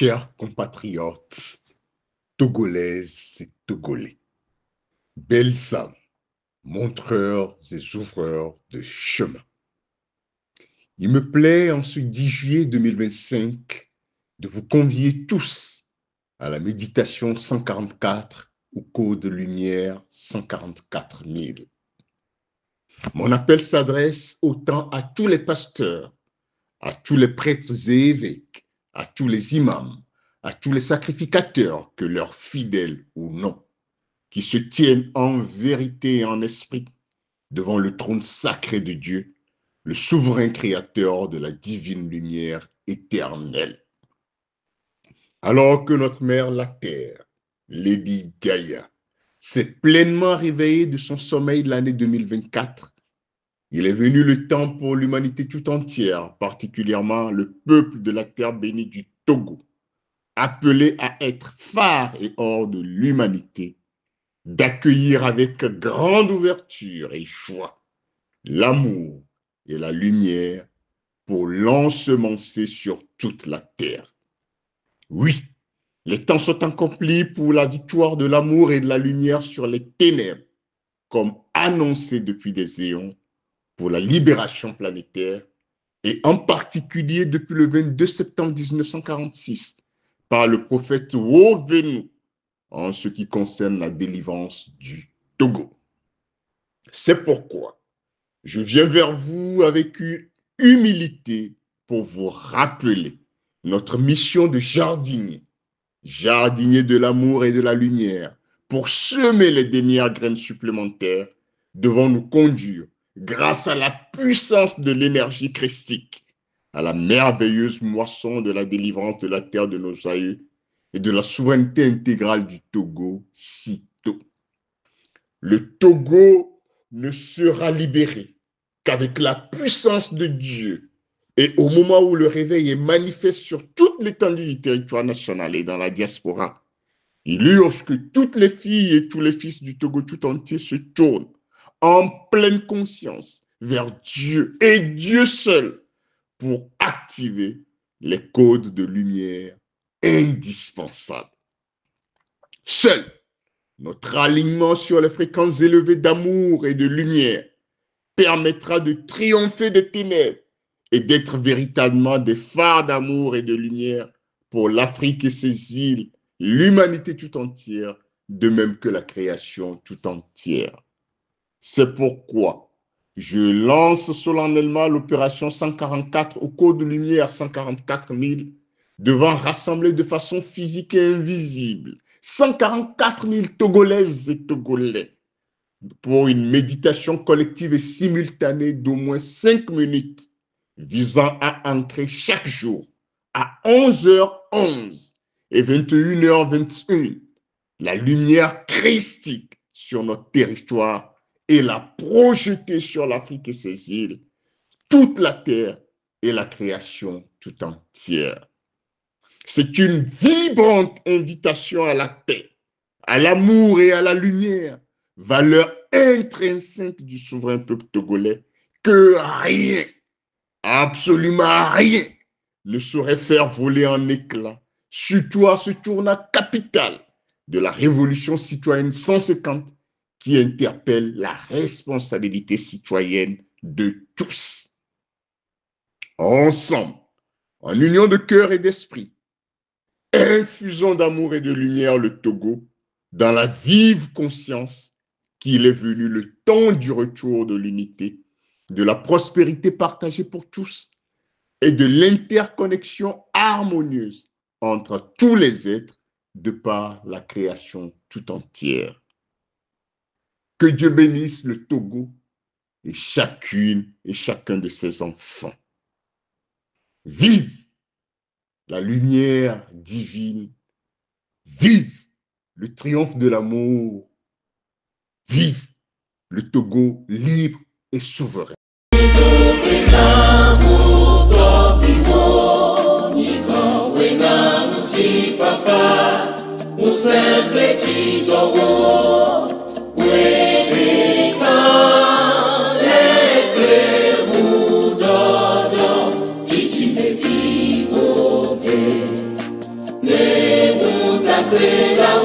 Chers compatriotes togolaises et togolais, belles âmes, montreurs et ouvreurs de chemin. Il me plaît en ce 10 juillet 2025 de vous convier tous à la méditation 144 au code de lumière 144 000. Mon appel s'adresse autant à tous les pasteurs, à tous les prêtres et évêques, à tous les imams, à tous les sacrificateurs, que leurs fidèles ou non, qui se tiennent en vérité et en esprit devant le trône sacré de Dieu, le souverain créateur de la divine lumière éternelle. Alors que notre mère, la Terre, Lady Gaïa, s'est pleinement réveillée de son sommeil de l'année 2024, il est venu le temps pour l'humanité tout entière, particulièrement le peuple de la terre bénie du Togo, appelé à être phare et or de l'humanité, d'accueillir avec grande ouverture et joie l'amour et la lumière pour l'ensemencer sur toute la terre. Oui, les temps sont accomplis pour la victoire de l'amour et de la lumière sur les ténèbres, comme annoncé depuis des éons, pour la libération planétaire, et en particulier depuis le 22 septembre 1946, par le prophète Wovenu, en ce qui concerne la délivrance du Togo. C'est pourquoi je viens vers vous avec une humilité pour vous rappeler notre mission de jardinier, jardinier de l'amour et de la lumière, pour semer les dernières graines supplémentaires devant nous conduire, grâce à la puissance de l'énergie christique, à la merveilleuse moisson de la délivrance de la terre de nos aïeux et de la souveraineté intégrale du Togo sitôt. Le Togo ne sera libéré qu'avec la puissance de Dieu et au moment où le réveil est manifeste sur toute l'étendue du territoire national et dans la diaspora. Il urge que toutes les filles et tous les fils du Togo tout entier se tournent en pleine conscience vers Dieu et Dieu seul pour activer les codes de lumière indispensables. Seul notre alignement sur les fréquences élevées d'amour et de lumière permettra de triompher des ténèbres et d'être véritablement des phares d'amour et de lumière pour l'Afrique et ses îles, l'humanité tout entière, de même que la création tout entière. C'est pourquoi je lance solennellement l'opération 144 au code de lumière 144 000 devant rassembler de façon physique et invisible 144 000 Togolaises et Togolais pour une méditation collective et simultanée d'au moins 5 minutes visant à ancrer chaque jour à 11h11 et 21h21 la lumière christique sur notre territoire et la projeter sur l'Afrique et ses îles, toute la terre et la création tout entière. C'est une vibrante invitation à la paix, à l'amour et à la lumière, valeur intrinsèque du souverain peuple togolais, que rien, absolument rien, ne saurait faire voler en éclats, surtout à ce tournant capital de la révolution citoyenne 150 qui interpelle la responsabilité citoyenne de tous. Ensemble, en union de cœur et d'esprit, infusons d'amour et de lumière le Togo dans la vive conscience qu'il est venu le temps du retour de l'unité, de la prospérité partagée pour tous et de l'interconnexion harmonieuse entre tous les êtres de par la création tout entière. Que Dieu bénisse le Togo et chacune et chacun de ses enfants. Vive la lumière divine, vive le triomphe de l'amour, vive le Togo libre et souverain. C'est la